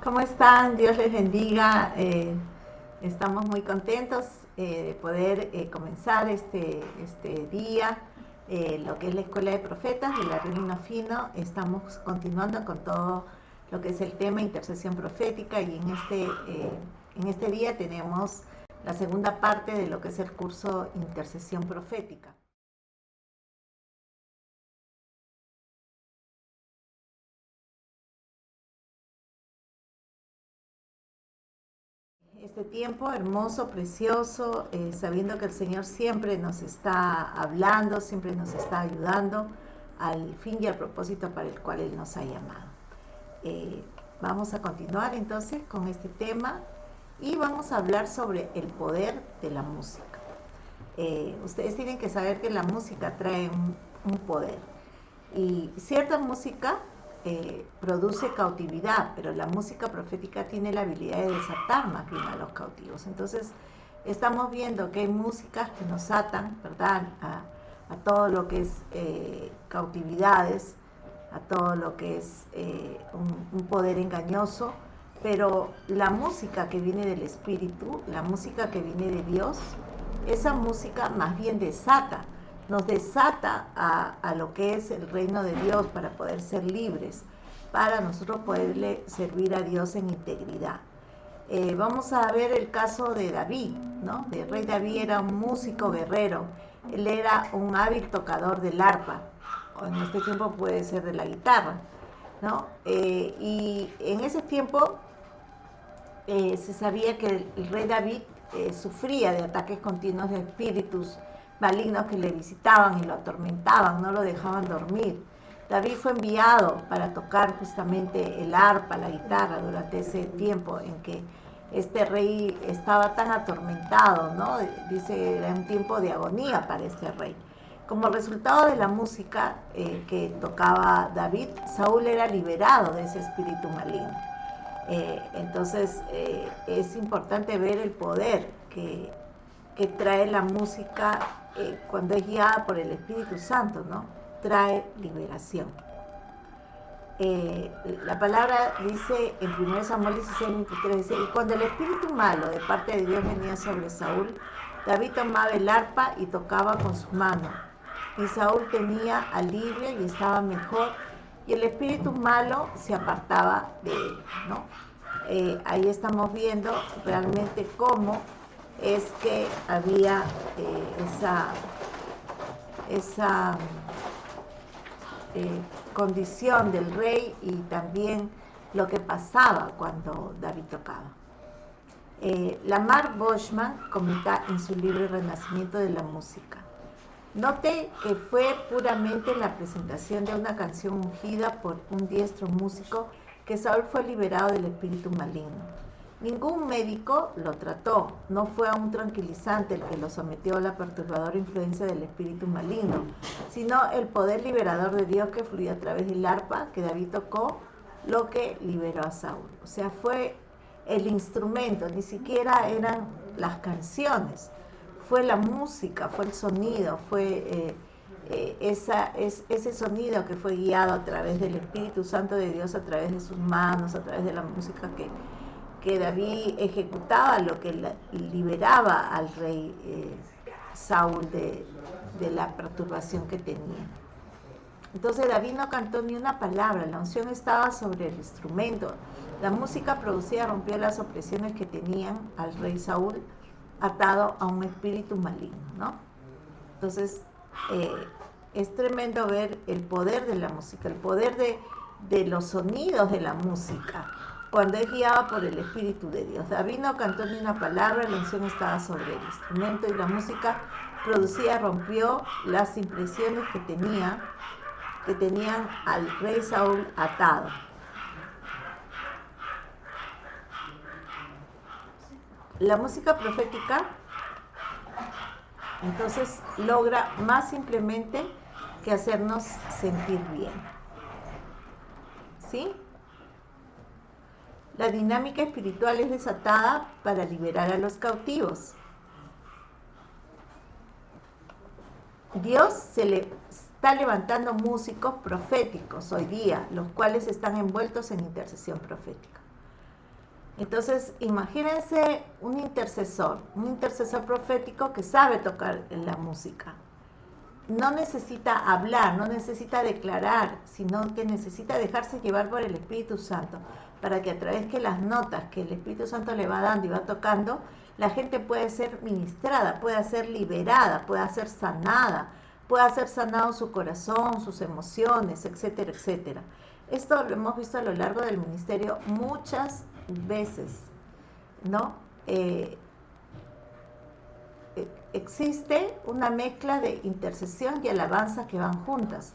¿Cómo están? Dios les bendiga. Estamos muy contentos de poder comenzar este día, lo que es la Escuela de Profetas de la Reino Fino. Estamos continuando con todo lo que es el tema intercesión profética y en este día tenemos la segunda parte de lo que es el curso intercesión profética. Este tiempo hermoso, precioso, sabiendo que el Señor siempre nos está hablando, siempre nos está ayudando al fin y al propósito para el cual Él nos ha llamado. Vamos a continuar entonces con este tema y vamos a hablar sobre el poder de la música. Ustedes tienen que saber que la música trae un poder y cierta música produce cautividad, pero la música profética tiene la habilidad de desatar más bien a los cautivos. Entonces estamos viendo que hay músicas que nos atan, ¿verdad?, a todo lo que es cautividades, a todo lo que es un poder engañoso, pero la música que viene del Espíritu, la música que viene de Dios, esa música más bien nos desata a lo que es el reino de Dios para poder ser libres, para nosotros poderle servir a Dios en integridad. Vamos a ver el caso de David, ¿no? El rey David era un músico guerrero, él era un hábil tocador del arpa, o en este tiempo puede ser de la guitarra, ¿no? Y en ese tiempo se sabía que el rey David sufría de ataques continuos de espíritus malignos que le visitaban y lo atormentaban, no lo dejaban dormir. David fue enviado para tocar justamente el arpa, la guitarra, durante ese tiempo en que este rey estaba tan atormentado, ¿no? Dice, era un tiempo de agonía para este rey. Como resultado de la música que tocaba David, Saúl era liberado de ese espíritu maligno. Entonces es importante ver el poder que trae la música cuando es guiada por el Espíritu Santo, ¿no? Trae liberación. La palabra dice en 1 Samuel 16:23, dice, y cuando el espíritu malo de parte de Dios venía sobre Saúl, David tomaba el arpa y tocaba con sus manos, y Saúl tenía alivio y estaba mejor, y el espíritu malo se apartaba de él, ¿no? Ahí estamos viendo realmente cómo es que había esa condición del rey y también lo que pasaba cuando David tocaba. Lamar Boschman comenta en su libro Renacimiento de la Música. Note que fue puramente la presentación de una canción ungida por un diestro músico que Saúl fue liberado del espíritu maligno. Ningún médico lo trató, no fue a un tranquilizante el que lo sometió a la perturbadora influencia del espíritu maligno, sino el poder liberador de Dios que fluyó a través del arpa que David tocó, lo que liberó a Saúl. O sea, fue el instrumento, ni siquiera eran las canciones, fue la música, fue el sonido, fue ese sonido que fue guiado a través del Espíritu Santo de Dios, a través de sus manos, a través de la música que David ejecutaba, lo que liberaba al rey Saúl de la perturbación que tenía. Entonces David no cantó ni una palabra, la unción estaba sobre el instrumento. La música producida rompió las opresiones que tenían al rey Saúl atado a un espíritu maligno, ¿no? Entonces es tremendo ver el poder de la música, el poder de los sonidos de la música cuando es guiada por el Espíritu de Dios. David no cantó ni una palabra, la unción estaba sobre el instrumento y la música producida rompió las impresiones que tenían al rey Saúl atado. la música profética entonces logra más simplemente que hacernos sentir bien. ¿Sí? La dinámica espiritual es desatada para liberar a los cautivos. Dios se le está levantando músicos proféticos hoy día, los cuales están envueltos en intercesión profética. Entonces, imagínense un intercesor profético que sabe tocar la música. No necesita hablar, no necesita declarar, sino que necesita dejarse llevar por el Espíritu Santo, para que a través de las notas que el Espíritu Santo le va dando y va tocando, la gente puede ser ministrada, puede ser liberada, puede ser sanada, puede ser sanado su corazón, sus emociones, etcétera, etcétera. Esto lo hemos visto a lo largo del ministerio muchas veces, ¿no? Existe una mezcla de intercesión y alabanza que van juntas.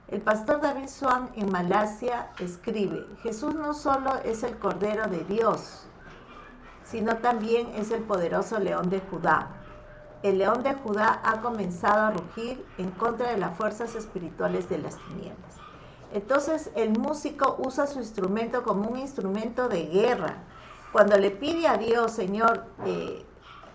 El pastor David Swan en Malasia escribe: Jesús no solo es el Cordero de Dios, sino también es el poderoso León de Judá. El León de Judá ha comenzado a rugir en contra de las fuerzas espirituales de las tinieblas. Entonces el músico usa su instrumento como un instrumento de guerra. Cuando le pide a Dios: Señor,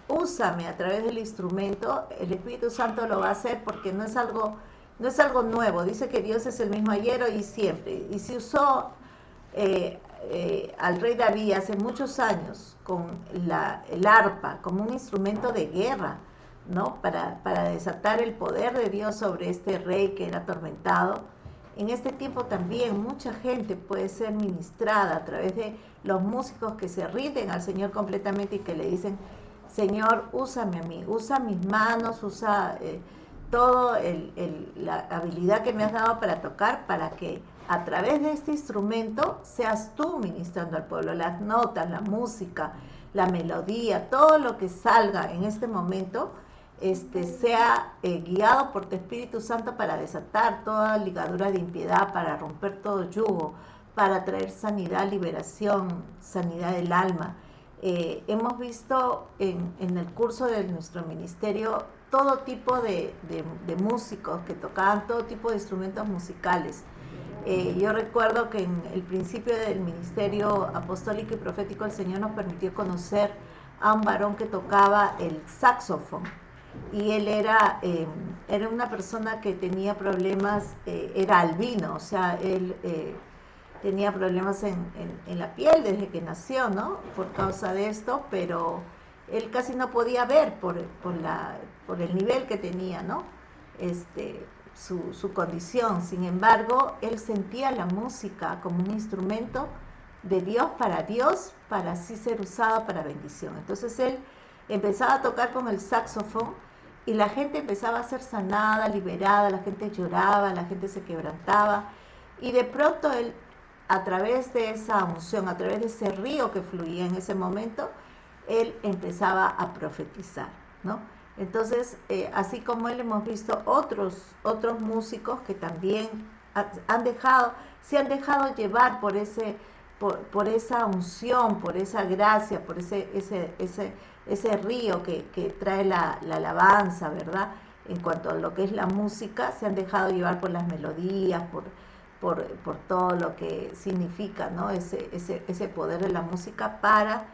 úsame a través del instrumento, el Espíritu Santo lo va a hacer, porque no es algo nuevo. Dice que Dios es el mismo ayer, hoy y siempre. Y si usó al rey David hace muchos años con el arpa como un instrumento de guerra, ¿no? Para desatar el poder de Dios sobre este rey que era atormentado. En este tiempo también mucha gente puede ser ministrada a través de los músicos que se rinden al Señor completamente y que le dicen: Señor, úsame a mí, usa mis manos, usa toda la habilidad que me has dado para tocar, para que a través de este instrumento seas tú ministrando al pueblo. Las notas, la música, la melodía, todo lo que salga en este momento sea guiado por tu Espíritu Santo para desatar toda ligadura de impiedad, para romper todo yugo, para traer sanidad, liberación, sanidad del alma. Hemos visto en el curso de nuestro ministerio todo tipo de músicos que tocaban todo tipo de instrumentos musicales. Yo recuerdo que en el principio del ministerio apostólico y profético el Señor nos permitió conocer a un varón que tocaba el saxofón, y él era una persona que tenía problemas, era albino, o sea, él tenía problemas en la piel desde que nació, ¿no? Por causa de esto, pero él casi no podía ver por el nivel que tenía, ¿no? Su condición. Sin embargo, él sentía la música como un instrumento de Dios, para así ser usado para bendición. Entonces él empezaba a tocar con el saxofón y la gente empezaba a ser sanada, liberada, la gente lloraba, la gente se quebrantaba, y de pronto él, a través de esa unción, a través de ese río que fluía en ese momento, él empezaba a profetizar, ¿no? Entonces, así como él, hemos visto otros músicos que también se han dejado llevar por esa unción, por esa gracia, por ese río que trae la alabanza, ¿verdad? En cuanto a lo que es la música, se han dejado llevar por las melodías, por todo lo que significa, ¿no? Ese poder de la música para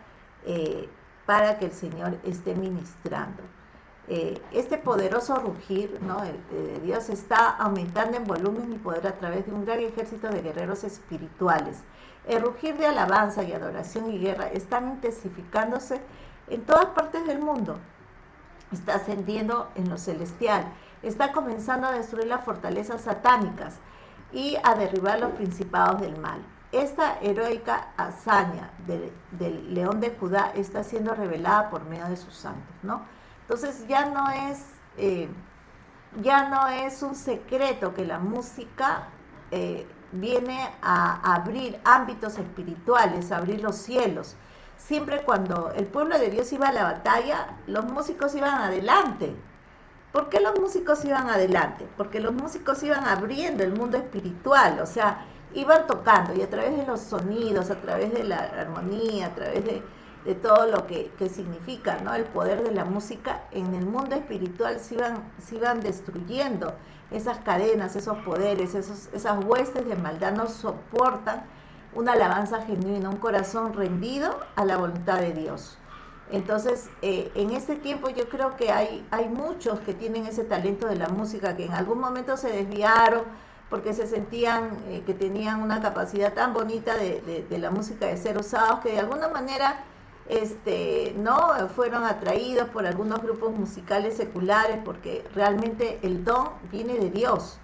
que el Señor esté ministrando. Este poderoso rugir, ¿no? de Dios está aumentando en volumen y poder a través de un gran ejército de guerreros espirituales. El rugir de alabanza y adoración y guerra están intensificándose en todas partes del mundo. Está ascendiendo en lo celestial, está comenzando a destruir las fortalezas satánicas y a derribar los principados del mal. Esta heroica hazaña del León de Judá está siendo revelada por medio de sus santos, ¿no? Entonces ya no es un secreto que la música viene a abrir ámbitos espirituales, a abrir los cielos. Siempre cuando el pueblo de Dios iba a la batalla, los músicos iban adelante. ¿Por qué los músicos iban adelante? Porque los músicos iban abriendo el mundo espiritual, o sea, iban tocando, y a través de los sonidos, a través de la armonía, a través todo lo que significa, ¿no? El poder de la música en el mundo espiritual se iban destruyendo esas cadenas, esos poderes, esas huestes de maldad no soportan una alabanza genuina, un corazón rendido a la voluntad de Dios. Entonces, en este tiempo yo creo que hay muchos que tienen ese talento de la música, que en algún momento se desviaron porque se sentían que tenían una capacidad tan bonita de la música de ser usados, que de alguna manera no fueron atraídos por algunos grupos musicales seculares, porque realmente el don viene de Dios.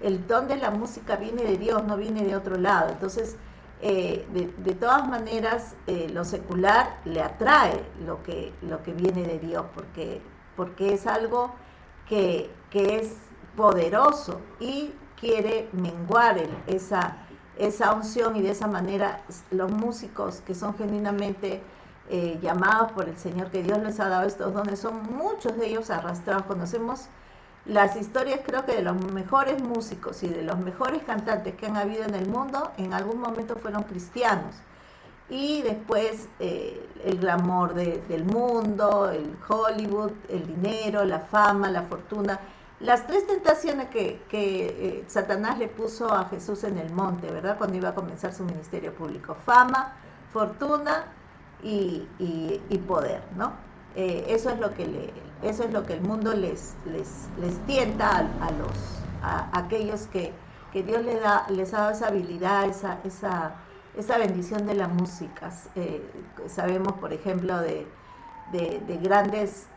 El don de la música viene de Dios, no viene de otro lado. Entonces, de todas maneras, lo secular le atrae lo que viene de Dios, porque es algo que es poderoso y quiere menguar esa unción, y de esa manera los músicos que son genuinamente llamados por el Señor, que Dios les ha dado estos dones, son muchos de ellos arrastrados. Conocemos las historias, creo que de los mejores músicos y de los mejores cantantes que han habido en el mundo, en algún momento fueron cristianos. Y después el glamour del mundo, el Hollywood, el dinero, la fama, la fortuna, las tres tentaciones que Satanás le puso a Jesús en el monte, ¿verdad? Cuando iba a comenzar su ministerio público: fama, fortuna y poder, ¿no? Eso es lo que el mundo les tienta a aquellos que Dios les ha dado esa habilidad, esa bendición de la música. Sabemos, por ejemplo, de grandes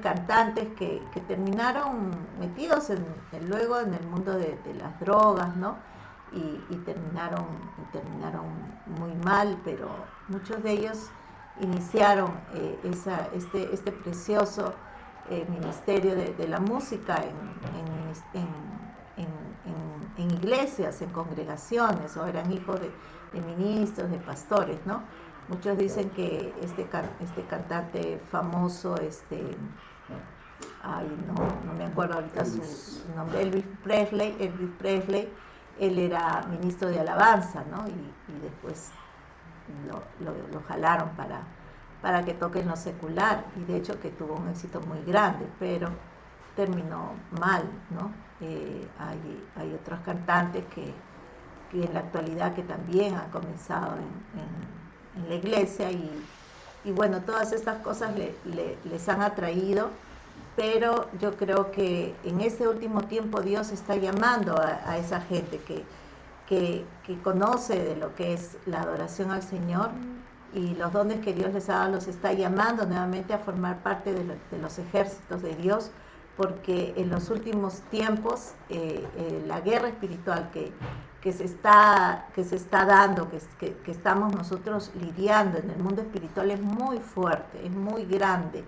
cantantes que terminaron metidos luego en el mundo de las drogas, ¿no? Y terminaron muy mal, pero muchos de ellos iniciaron este precioso ministerio de la música en iglesias, en congregaciones, o eran hijos de ministros, de pastores, ¿no? Muchos dicen que este cantante famoso, no me acuerdo ahorita su nombre, Elvis Presley, él era ministro de alabanza, ¿no? Y después lo jalaron para que toque en lo secular, y de hecho que tuvo un éxito muy grande, pero terminó mal, ¿no? Hay otros cantantes que en la actualidad que también han comenzado en la iglesia, y bueno, todas estas cosas les han atraído, pero yo creo que en este último tiempo Dios está llamando a esa gente que conoce de lo que es la adoración al Señor y los dones que Dios les ha dado. Los está llamando nuevamente a formar parte de los ejércitos de Dios, porque en los últimos tiempos la guerra espiritual que se está dando, que estamos nosotros lidiando en el mundo espiritual, es muy fuerte, es muy grande.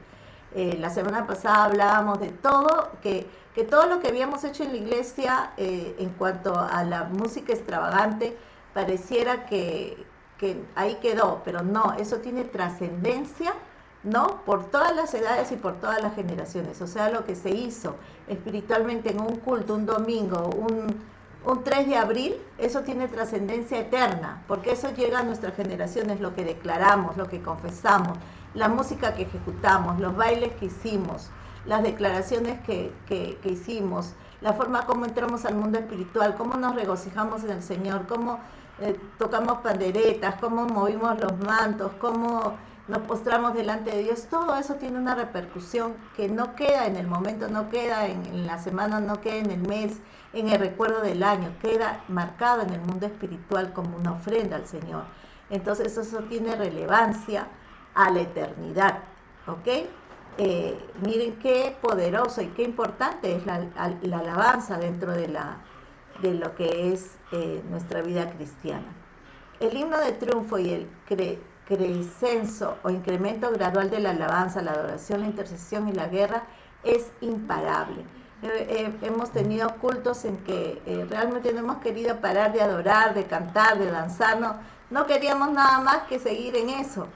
La semana pasada hablábamos de todo, que todo lo que habíamos hecho en la iglesia en cuanto a la música extravagante pareciera que ahí quedó, pero no, eso tiene trascendencia, ¿no? Por todas las edades y por todas las generaciones. O sea, lo que se hizo espiritualmente en un culto, un domingo, un 3 de abril, eso tiene trascendencia eterna, porque eso llega a nuestras generaciones, lo que declaramos, lo que confesamos, la música que ejecutamos, los bailes que hicimos, las declaraciones que hicimos, la forma como entramos al mundo espiritual, cómo nos regocijamos en el Señor, cómo tocamos panderetas, cómo movimos los mantos, cómo nos postramos delante de Dios. Todo eso tiene una repercusión que no queda en el momento, no queda en la semana, no queda en el mes, en el recuerdo del año, queda marcado en el mundo espiritual como una ofrenda al Señor. Entonces eso tiene relevancia a la eternidad, ¿ok? Miren qué poderoso y qué importante es la alabanza dentro de lo que es nuestra vida cristiana. El himno de triunfo y el crescenso o incremento gradual de la alabanza, la adoración, la intercesión y la guerra es imparable. Hemos tenido cultos en que realmente no hemos querido parar de adorar, de cantar, de danzar, no queríamos nada más que seguir en eso,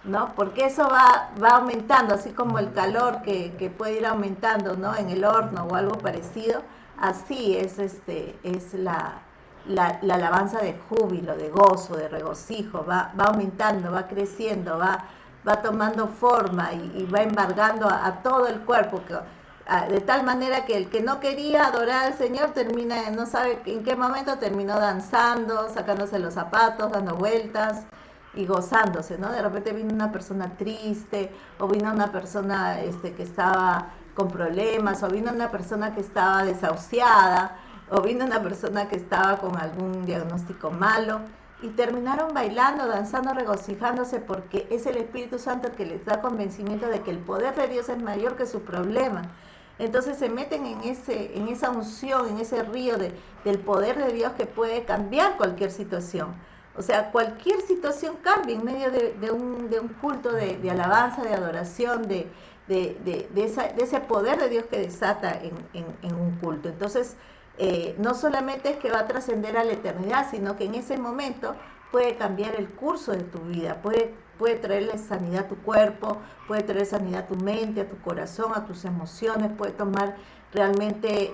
¿no? Porque eso va aumentando, así como el calor que puede ir aumentando, ¿no? En el horno o algo parecido. Así es la la alabanza de júbilo, de gozo, de regocijo, va aumentando, va creciendo, va tomando forma y va embargando a todo el cuerpo, de tal manera que el que no quería adorar al Señor termina, no sabe en qué momento terminó danzando, sacándose los zapatos, dando vueltas y gozándose, ¿no? De repente vino una persona triste, o vino una persona que estaba con problemas, o vino una persona que estaba desahuciada, o vino una persona que estaba con algún diagnóstico malo, y terminaron bailando, danzando, regocijándose, porque es el Espíritu Santo el que les da convencimiento de que el poder de Dios es mayor que su problema. Entonces se meten en esa unción, en ese río del poder de Dios que puede cambiar cualquier situación. O sea, cualquier situación cambia en medio de un culto de alabanza, de adoración, de ese poder de Dios que desata en un culto. Entonces, no solamente es que va a trascender a la eternidad, sino que en ese momento puede cambiar el curso de tu vida, puede traerle sanidad a tu cuerpo, puede traer sanidad a tu mente, a tu corazón, a tus emociones, puede tomar realmente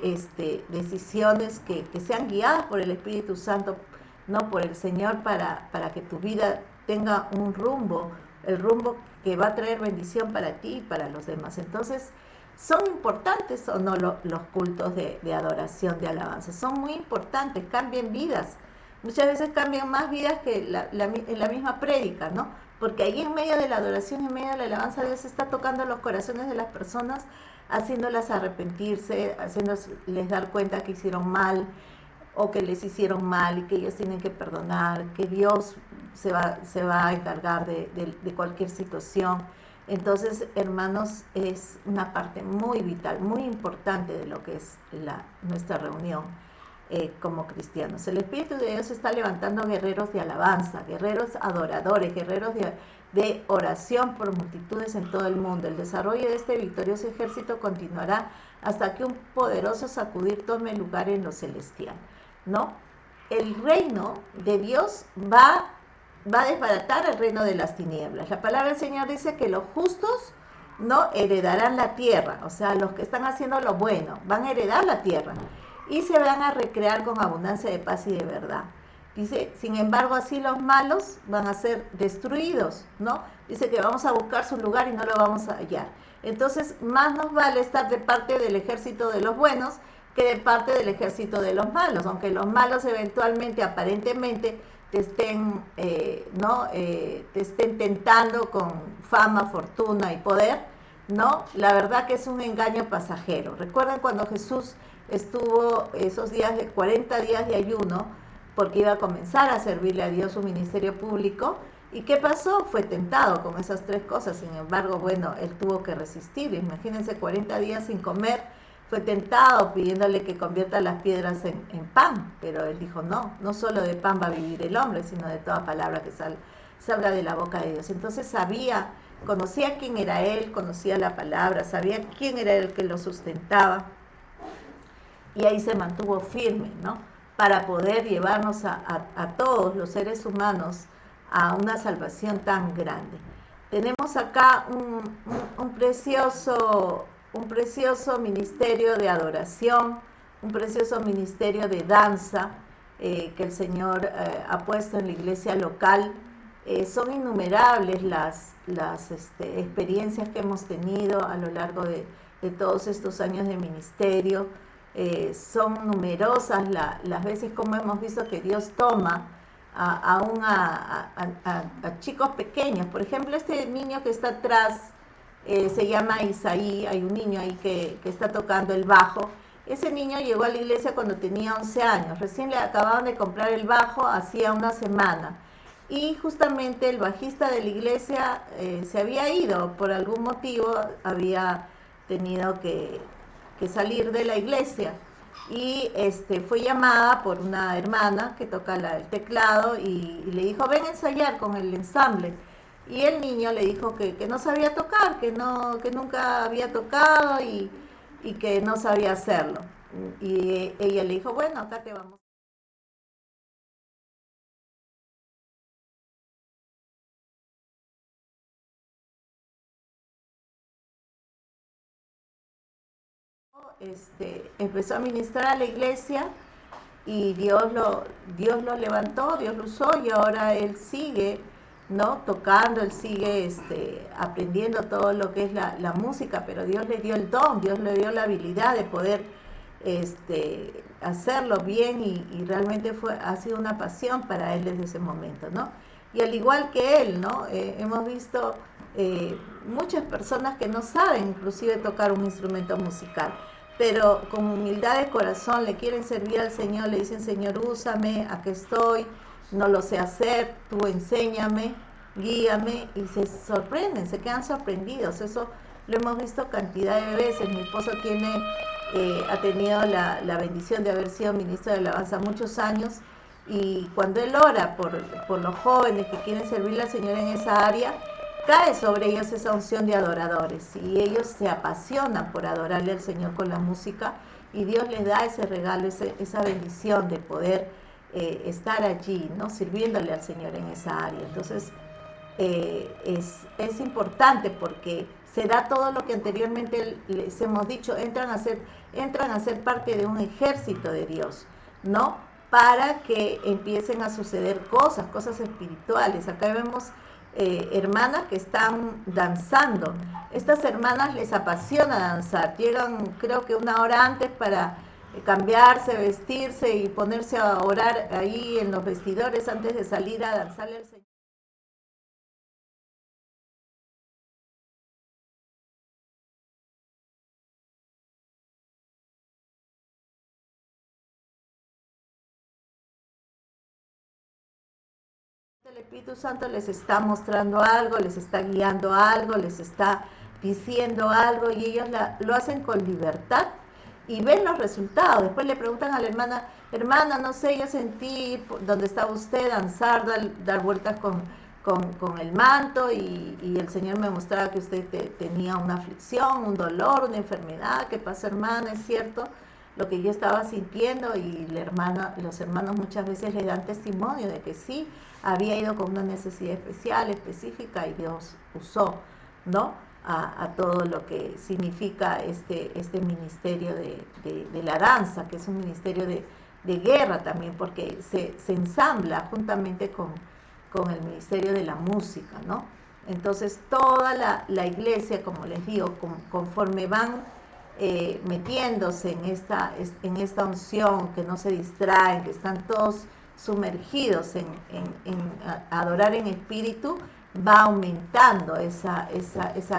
decisiones que sean guiadas por el Espíritu Santo, no por el Señor, para que tu vida tenga un rumbo, el rumbo que va a traer bendición para ti y para los demás. Entonces, ¿son importantes o no los cultos de adoración, de alabanza? Son muy importantes, cambian vidas. Muchas veces cambian más vidas que en la misma prédica, ¿no? Porque ahí en medio de la adoración, en medio de la alabanza, Dios está tocando los corazones de las personas, haciéndolas arrepentirse, haciéndoles dar cuenta que hicieron mal, o que les hicieron mal y que ellos tienen que perdonar, que Dios se va a encargar de cualquier situación. Entonces, hermanos, es una parte muy vital, muy importante de lo que es nuestra reunión como cristianos. El Espíritu de Dios está levantando guerreros de alabanza, guerreros adoradores, guerreros de oración por multitudes en todo el mundo. El desarrollo de este victorioso ejército continuará hasta que un poderoso sacudir tome lugar en lo celestial, ¿no? El reino de Dios va a desbaratar el reino de las tinieblas. La palabra del Señor dice que los justos no heredarán la tierra, o sea, los que están haciendo lo bueno van a heredar la tierra y se van a recrear con abundancia de paz y de verdad. Dice, sin embargo, así los malos van a ser destruidos, ¿no? Dice que vamos a buscar su lugar y no lo vamos a hallar. Entonces, más nos vale estar de parte del ejército de los buenos que de parte del ejército de los malos, aunque los malos eventualmente, aparentemente, te estén tentando con fama, fortuna y poder, ¿no? La verdad que es un engaño pasajero. ¿Recuerdan cuando Jesús estuvo esos días de 40 días de ayuno, porque iba a comenzar a servirle a Dios, su ministerio público? ¿Y qué pasó? Fue tentado con esas tres cosas. Sin embargo, bueno, él tuvo que resistir. Imagínense 40 días sin comer. Fue tentado pidiéndole que convierta las piedras en pan, pero él dijo no solo de pan va a vivir el hombre, sino de toda palabra que salga de la boca de Dios. Entonces conocía quién era él, conocía la palabra, sabía quién era el que lo sustentaba, y ahí se mantuvo firme, ¿no? Para poder llevarnos a todos los seres humanos a una salvación tan grande. Tenemos acá un precioso ministerio de adoración, un precioso ministerio de danza que el Señor ha puesto en la iglesia local. Son innumerables las experiencias que hemos tenido a lo largo de todos estos años de ministerio. Son numerosas las veces como hemos visto que Dios toma a chicos pequeños. Por ejemplo, este niño que está atrás se llama Isaí. Hay un niño ahí que está tocando el bajo. Ese niño llegó a la iglesia cuando tenía 11 años, recién le acababan de comprar el bajo hacía una semana, y justamente el bajista de la iglesia se había ido, por algún motivo había tenido que salir de la iglesia, y fue llamada por una hermana que toca el teclado y le dijo, ven a ensayar con el ensamble. Y el niño le dijo que no sabía tocar, que nunca había tocado y que no sabía hacerlo. Y ella le dijo, bueno, acá te vamos. Empezó a ministrar a la iglesia y Dios lo levantó, Dios lo usó y ahora él sigue, ¿no? Tocando, él sigue aprendiendo todo lo que es la música, pero Dios le dio el don, Dios le dio la habilidad de poder hacerlo bien y realmente ha sido una pasión para él desde ese momento, ¿no? Y al igual que él, ¿no? Hemos visto muchas personas que no saben inclusive tocar un instrumento musical, pero con humildad de corazón le quieren servir al Señor, le dicen: Señor, úsame, aquí estoy, no lo sé hacer, tú enséñame, guíame, y se sorprenden, se quedan sorprendidos. Eso lo hemos visto cantidad de veces. Mi esposo ha tenido la bendición de haber sido ministro de alabanza muchos años, y cuando él ora por los jóvenes que quieren servirle al Señor en esa área, cae sobre ellos esa unción de adoradores y ellos se apasionan por adorarle al Señor con la música, y Dios les da ese regalo, esa bendición de poder estar allí, ¿no? Sirviéndole al Señor en esa área. Entonces es importante porque se da todo lo que anteriormente les hemos dicho: entran a ser parte de un ejército de Dios, ¿no? Para que empiecen a suceder cosas espirituales. Acá vemos hermanas que están danzando. Estas hermanas les apasiona danzar. Llegan, creo que una hora antes, para cambiarse, vestirse y ponerse a orar ahí en los vestidores antes de salir a danzarle al Señor. El Espíritu Santo les está mostrando algo, les está guiando algo, les está diciendo algo, y ellos lo hacen con libertad y ven los resultados. Después le preguntan a la hermana: hermana, no sé, yo sentí donde estaba usted danzar, dar vueltas con el manto, y el Señor me mostraba que usted tenía una aflicción, un dolor, una enfermedad. ¿Qué pasa, hermana? ¿Es cierto lo que yo estaba sintiendo? Y los hermanos muchas veces le dan testimonio de que sí, había ido con una necesidad especial, específica, y Dios usó, ¿no? A todo lo que significa este ministerio de la danza, que es un ministerio de guerra también, porque se ensambla juntamente con el ministerio de la música, ¿no? Entonces toda la iglesia, como les digo, conforme van metiéndose en esta unción, que no se distraen, que están todos sumergidos en adorar en espíritu, va aumentando esa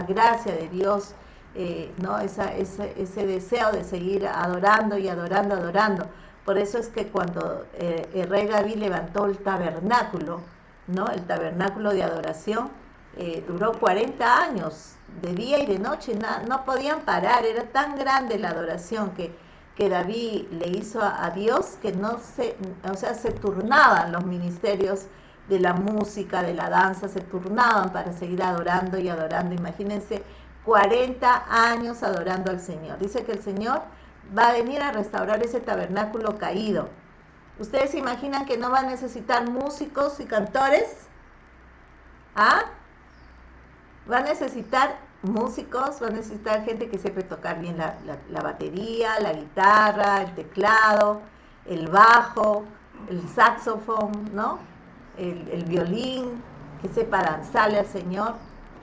gracia de Dios, ¿no? Ese deseo de seguir adorando y adorando. Por eso es que cuando el rey David levantó el tabernáculo, ¿no? El tabernáculo de adoración, duró 40 años, de día y de noche, no podían parar. Era tan grande la adoración que David le hizo a Dios, que se turnaban los ministerios de la música, de la danza, se turnaban para seguir adorando y adorando. Imagínense, 40 años adorando al Señor. Dice que el Señor va a venir a restaurar ese tabernáculo caído. ¿Ustedes se imaginan que no va a necesitar músicos y cantores? ¿Ah? Va a necesitar músicos, va a necesitar gente que sepa tocar bien la batería, la guitarra, el teclado, el bajo, el saxofón, ¿no? El violín, que sepa danzarle al Señor,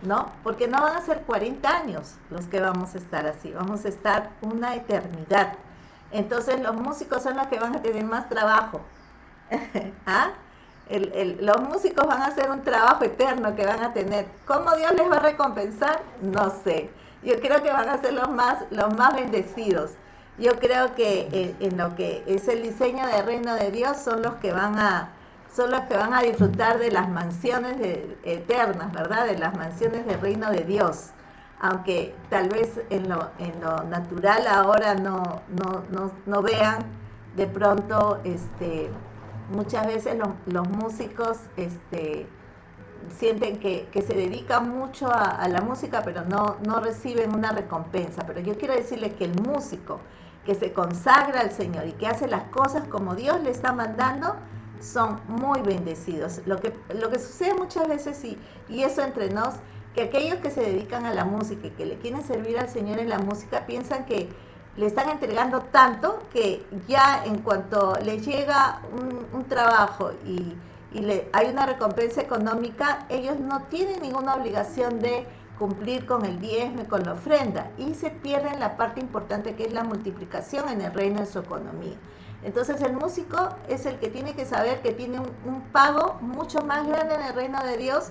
¿no? Porque no van a ser 40 años los que vamos a estar así, vamos a estar una eternidad. Entonces los músicos son los que van a tener más trabajo. ¿Ah? Los músicos van a hacer un trabajo eterno que van a tener. ¿Cómo Dios les va a recompensar? No sé. Yo creo que van a ser los más bendecidos. Yo creo que en lo que es el diseño del reino de Dios son los que van a disfrutar de las mansiones eternas, ¿verdad? De las mansiones del reino de Dios. Aunque tal vez en lo natural ahora no vean de pronto muchas veces los músicos sienten que se dedican mucho a la música, pero no reciben una recompensa. Pero yo quiero decirles que el músico que se consagra al Señor y que hace las cosas como Dios le está mandando, son muy bendecidos. Lo que sucede muchas veces, y eso entre nos, que aquellos que se dedican a la música y que le quieren servir al Señor en la música piensan que le están entregando tanto que ya en cuanto les llega un trabajo y hay una recompensa económica, ellos no tienen ninguna obligación de cumplir con el diezmo y con la ofrenda, y se pierden la parte importante que es la multiplicación en el reino de su economía. Entonces el músico es el que tiene que saber que tiene un pago mucho más grande en el reino de Dios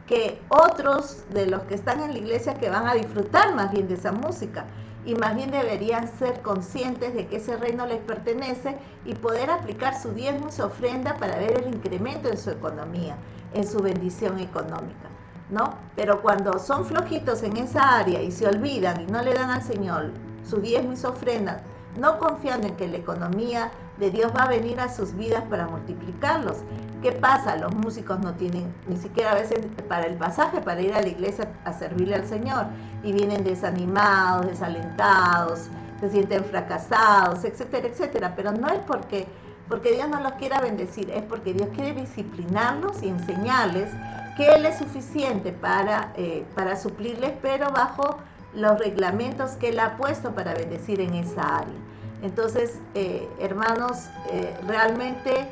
que otros de los que están en la iglesia, que van a disfrutar más bien de esa música, y más bien deberían ser conscientes de que ese reino les pertenece y poder aplicar su diezmo y su ofrenda para ver el incremento en su economía, en su bendición económica, ¿no? Pero cuando son flojitos en esa área y se olvidan y no le dan al Señor su diezmo y su ofrenda, no confiando en que la economía de Dios va a venir a sus vidas para multiplicarlos. ¿Qué pasa? Los músicos no tienen ni siquiera a veces para el pasaje para ir a la iglesia a servirle al Señor, y vienen desanimados, desalentados, se sienten fracasados, etcétera, etcétera. Pero no es porque Dios no los quiera bendecir, es porque Dios quiere disciplinarlos y enseñarles que Él es suficiente para suplirles, pero bajo los reglamentos que Él ha puesto para bendecir en esa área. Entonces, hermanos, realmente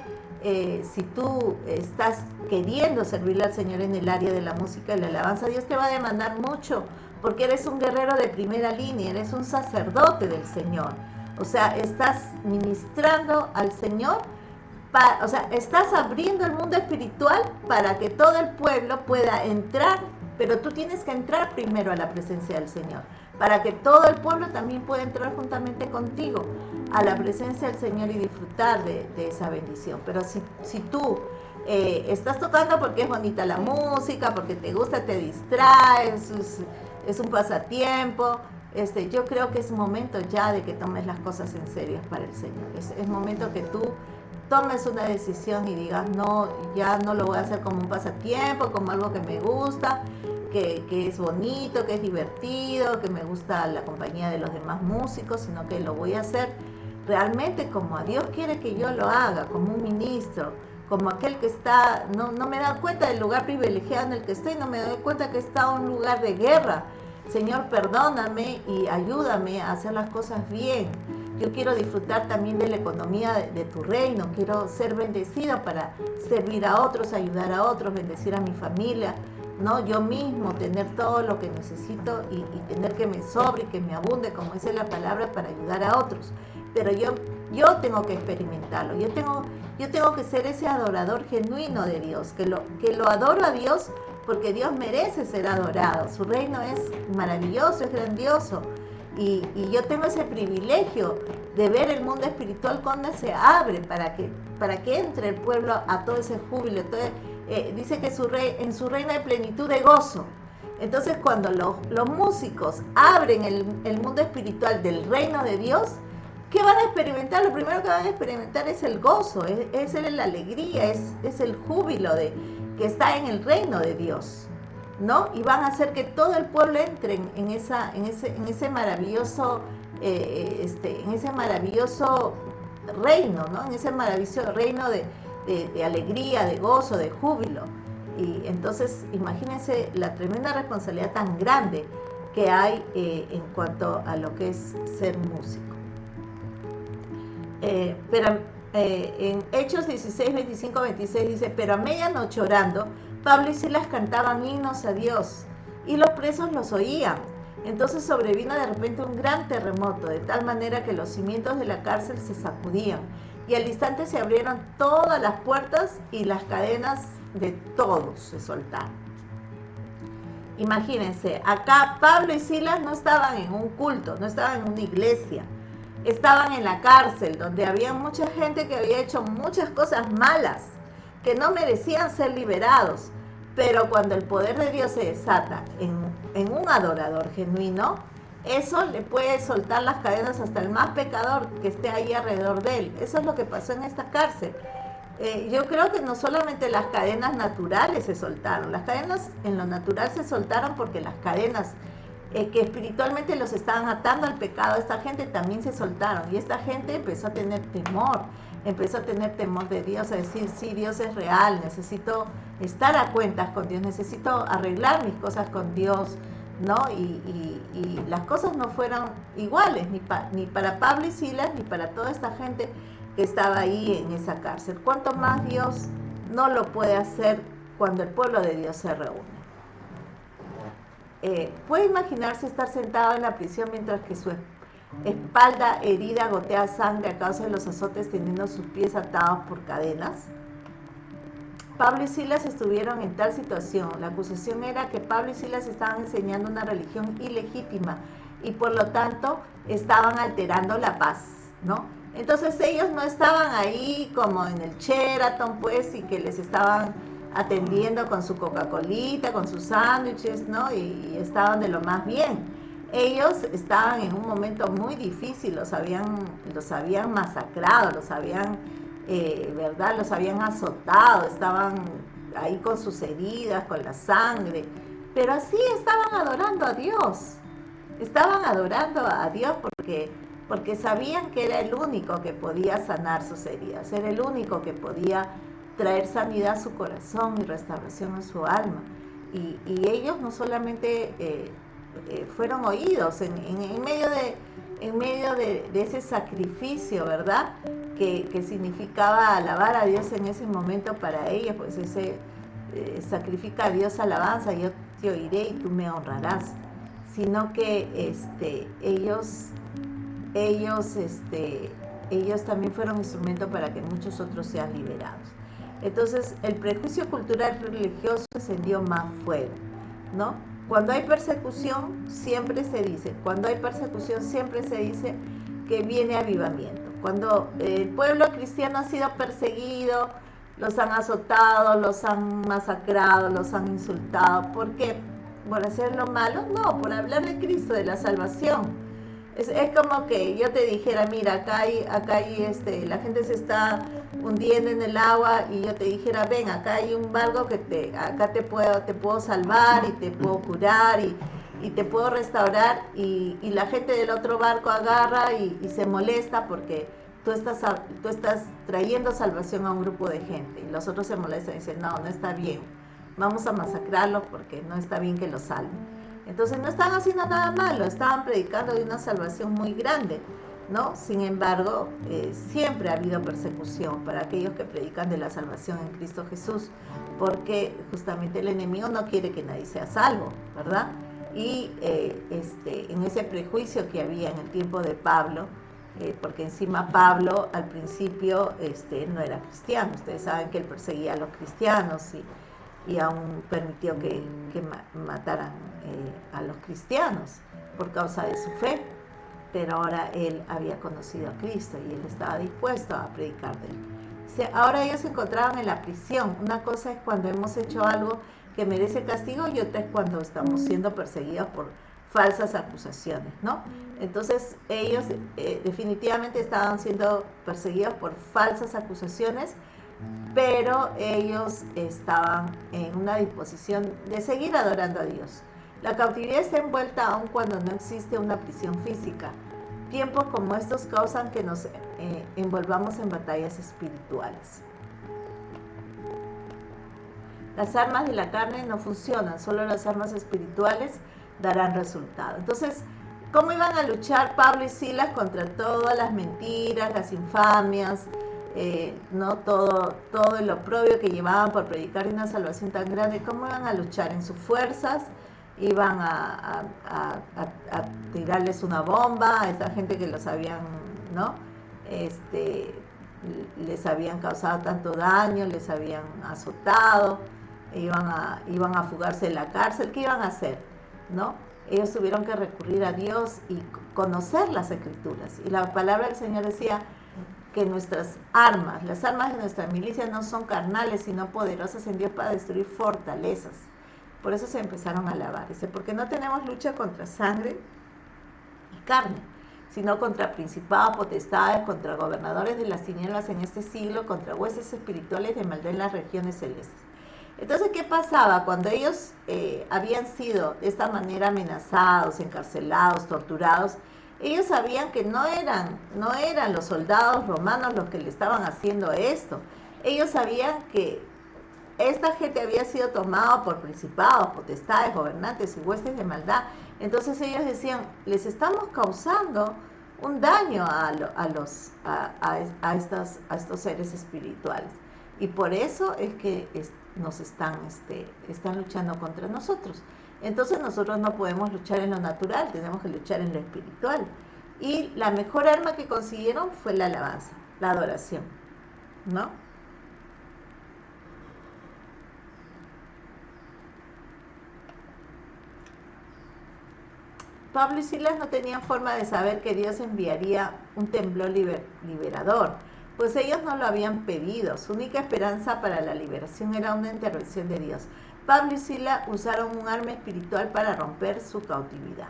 si tú estás queriendo servirle al Señor en el área de la música y la alabanza, Dios te va a demandar mucho, porque eres un guerrero de primera línea, eres un sacerdote del Señor. O sea, estás ministrando al Señor, o sea, estás abriendo el mundo espiritual para que todo el pueblo pueda entrar, pero tú tienes que entrar primero a la presencia del Señor, para que todo el pueblo también pueda entrar juntamente contigo a la presencia del Señor y disfrutar de esa bendición. Pero si tú estás tocando porque es bonita la música, porque te gusta, te distraes, es un pasatiempo, yo creo que es momento ya de que tomes las cosas en serio para el Señor. Es momento que tú tomes una decisión y digas, no, ya no lo voy a hacer como un pasatiempo, como algo que me gusta, que es bonito, que es divertido, que me gusta la compañía de los demás músicos, sino que lo voy a hacer realmente como a Dios quiere que yo lo haga, como un ministro, como aquel que está, no me da cuenta del lugar privilegiado en el que estoy, no me doy cuenta que está en un lugar de guerra. Señor, perdóname y ayúdame a hacer las cosas bien. Yo quiero disfrutar también de la economía de tu reino, quiero ser bendecido para servir a otros, ayudar a otros, bendecir a mi familia, ¿no? Yo mismo tener todo lo que necesito y tener que me sobre y que me abunde, como dice la palabra, para ayudar a otros. Pero yo tengo que experimentarlo, yo tengo que ser ese adorador genuino de Dios, que lo adoro a Dios porque Dios merece ser adorado. Su reino es maravilloso, es grandioso, y yo tengo ese privilegio de ver el mundo espiritual cuando se abre para que entre el pueblo a todo ese júbilo. Entonces, dice que en su reino hay plenitud de gozo. Entonces, cuando los músicos abren el mundo espiritual del reino de Dios, ¿qué van a experimentar? Lo primero que van a experimentar es el gozo, es la alegría, es el júbilo que está en el reino de Dios, ¿no? Y van a hacer que todo el pueblo entre en ese maravilloso reino, ¿no? En ese maravilloso reino de alegría, de gozo, de júbilo. Y entonces imagínense la tremenda responsabilidad tan grande que hay en cuanto a lo que es ser músico. Pero en Hechos 16, 25, 26 dice: pero a medianoche orando, Pablo y Silas cantaban himnos a Dios, y los presos los oían. Entonces sobrevino de repente un gran terremoto, de tal manera que los cimientos de la cárcel se sacudían, y al instante se abrieron todas las puertas y las cadenas de todos se soltaron. Imagínense, acá Pablo y Silas no estaban en un culto, no estaban en una iglesia, estaban en la cárcel, donde había mucha gente que había hecho muchas cosas malas, que no merecían ser liberados. Pero cuando el poder de Dios se desata en un adorador genuino, eso le puede soltar las cadenas hasta el más pecador que esté ahí alrededor de él. Eso es lo que pasó en esta cárcel. Yo creo que no solamente las cadenas naturales se soltaron, las cadenas en lo natural se soltaron porque las cadenas que espiritualmente los estaban atando al pecado, esta gente también se soltaron, y esta gente empezó a tener temor de Dios, a decir: sí, Dios es real, necesito estar a cuentas con Dios, necesito arreglar mis cosas con Dios, ¿no? Y las cosas no fueron iguales, ni para Pablo y Silas, ni para toda esta gente que estaba ahí en esa cárcel. ¿Cuánto más Dios no lo puede hacer cuando el pueblo de Dios se reúne? ¿Puede imaginarse estar sentado en la prisión mientras que su espalda herida gotea sangre a causa de los azotes, teniendo sus pies atados por cadenas? Pablo y Silas estuvieron en tal situación. La acusación era que Pablo y Silas estaban enseñando una religión ilegítima y por lo tanto estaban alterando la paz, ¿no? Entonces ellos no estaban ahí como en el Sheraton, pues, y que les estaban atendiendo con su Coca-Colita, con sus sándwiches, ¿no? Y estaban de lo más bien. Ellos estaban en un momento muy difícil, los habían masacrado, ¿verdad? Los habían azotado, estaban ahí con sus heridas, con la sangre, pero así estaban adorando a Dios porque sabían que era el único que podía sanar sus heridas, era el único que podía traer sanidad a su corazón y restauración a su alma. Y ellos no solamente fueron oídos en medio de ese sacrificio, ¿verdad? Que significaba alabar a Dios en ese momento para ellos, pues ese sacrifica a Dios alabanza, yo te oiré y tú me honrarás, sino que ellos también fueron instrumento para que muchos otros sean liberados. Entonces el prejuicio cultural religioso encendió más fuego, ¿no? Cuando hay persecución siempre se dice que viene avivamiento. Cuando el pueblo cristiano ha sido perseguido, los han azotado, los han masacrado, los han insultado. ¿Por qué? ¿Por hacer lo malo? No, por hablar de Cristo, de la salvación. Es como que yo te dijera, mira, acá hay la gente se está hundiendo en el agua y yo te dijera, ven, acá hay un barco que acá te puedo salvar y te puedo curar y te puedo restaurar, y la gente del otro barco agarra y se molesta porque tú estás trayendo salvación a un grupo de gente, y los otros se molestan y dicen, no está bien, vamos a masacrarlos porque no está bien que los salven. Entonces no estaban haciendo nada malo, estaban predicando de una salvación muy grande, ¿no? Sin embargo, siempre ha habido persecución para aquellos que predican de la salvación en Cristo Jesús, porque justamente el enemigo no quiere que nadie sea salvo, ¿verdad? Y en ese prejuicio que había en el tiempo de Pablo, porque encima Pablo al principio no era cristiano, ustedes saben que él perseguía a los cristianos y aún permitió que mataran a los cristianos por causa de su fe, pero ahora él había conocido a Cristo y él estaba dispuesto a predicar de él. Ahora ellos se encontraban en la prisión. Una cosa es cuando hemos hecho algo que merece castigo y otra es cuando estamos siendo perseguidos por falsas acusaciones, ¿no? Entonces ellos definitivamente estaban siendo perseguidos por falsas acusaciones, pero ellos estaban en una disposición de seguir adorando a Dios. La cautividad está envuelta aun cuando no existe una prisión física. Tiempos como estos causan que nos envolvamos en batallas espirituales. Las armas de la carne no funcionan, solo las armas espirituales darán resultado. Entonces, ¿cómo iban a luchar Pablo y Silas contra todas las mentiras, las infamias, no todo el oprobio que llevaban por predicar una salvación tan grande? ¿Cómo iban a luchar? En sus fuerzas iban a tirarles una bomba a esa gente que los habían, ¿no? Les habían causado tanto daño, les habían azotado, iban a fugarse de la cárcel. ¿Qué iban a hacer? ¿No? Ellos tuvieron que recurrir a Dios y conocer las Escrituras, y la palabra del Señor decía que nuestras armas, las armas de nuestra milicia no son carnales, sino poderosas en Dios para destruir fortalezas. Por eso se empezaron a alabar. Dice, porque no tenemos lucha contra sangre y carne, sino contra principados, potestades, contra gobernadores de las tinieblas en este siglo, contra huestes espirituales de maldad en las regiones celestes. Entonces, ¿qué pasaba? Cuando ellos habían sido de esta manera amenazados, encarcelados, torturados, ellos sabían que no eran los soldados romanos los que le estaban haciendo esto. Ellos sabían que esta gente había sido tomada por principados, potestades, gobernantes y huestes de maldad. Entonces ellos decían, les estamos causando un daño a estos seres espirituales. Y por eso es que nos están luchando contra nosotros. Entonces nosotros no podemos luchar en lo natural, tenemos que luchar en lo espiritual. Y la mejor arma que consiguieron fue la alabanza, la adoración, ¿no? Pablo y Silas no tenían forma de saber que Dios enviaría un temblor liberador, pues ellos no lo habían pedido. Su única esperanza para la liberación era una intervención de Dios. Pablo y Silas usaron un arma espiritual para romper su cautividad.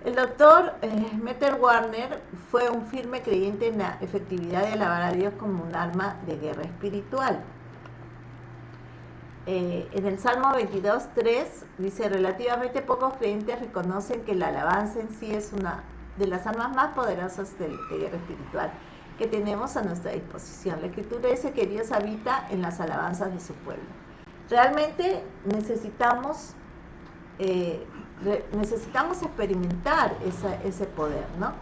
El doctor Meter Warner fue un firme creyente en la efectividad de alabar a Dios como un arma de guerra espiritual. En el Salmo 22.3 dice, relativamente pocos creyentes reconocen que la alabanza en sí es una de las armas más poderosas de guerra espiritual que tenemos a nuestra disposición. La Escritura dice que Dios habita en las alabanzas de su pueblo. Realmente necesitamos experimentar ese poder, ¿no?